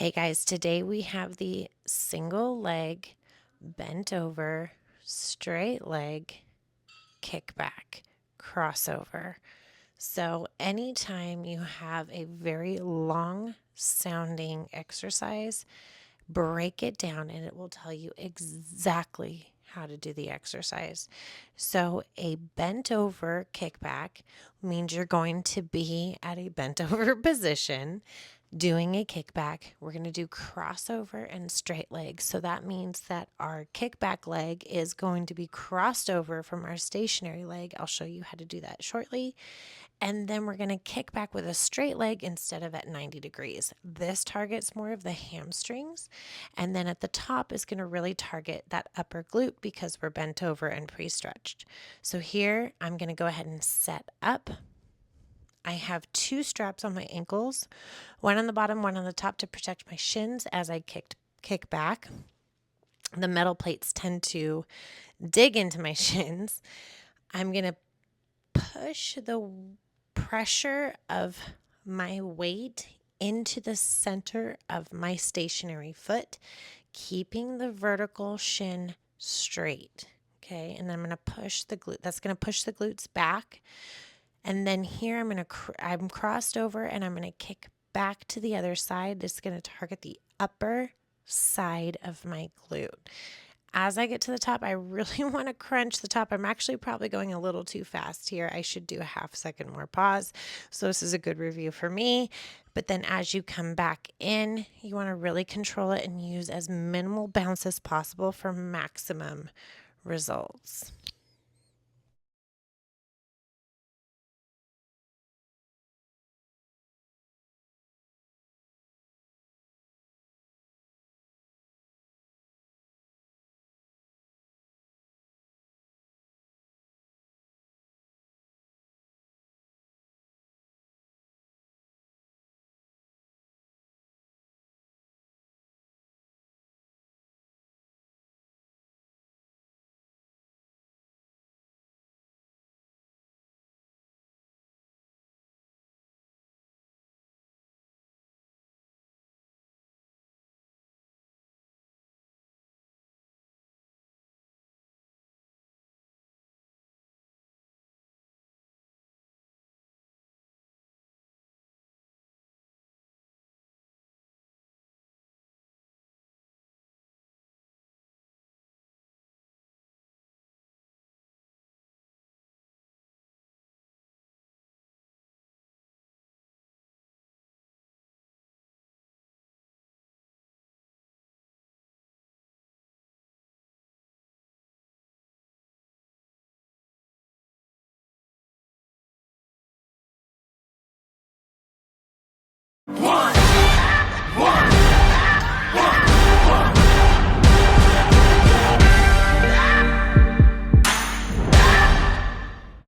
Hey guys, today we have the single leg, bent over, straight leg, kickback, crossover. So, anytime you have a very long sounding exercise, break it down and it will tell you exactly how to do the exercise. So, a bent over kickback means you're going to be at a bent over position doing a kickback. We're going to do crossover and straight legs. So that means that our kickback leg is going to be crossed over from our stationary leg. I'll show you how to do that shortly. And then we're going to kick back with a straight leg instead of at 90 degrees. This targets more of the hamstrings. And then at the top is going to really target that upper glute because we're bent over and pre-stretched. So here I'm going to go ahead and set up. I have two straps on my ankles, one on the bottom, one on the top to protect my shins as I kick back. The metal plates tend to dig into my shins. I'm going to push the pressure of my weight into the center of my stationary foot, keeping the vertical shin straight. Okay, and then I'm going to push the glute. That's going to push the glutes back. And then here I'm crossed over and I'm going to kick back to the other side. This is going to target the upper side of my glute. As I get to the top, I really want to crunch the top. I'm actually probably going a little too fast here. I should do a half second more pause. So this is a good review for me. But then as you come back in, you want to really control it and use as minimal bounce as possible for maximum results. One.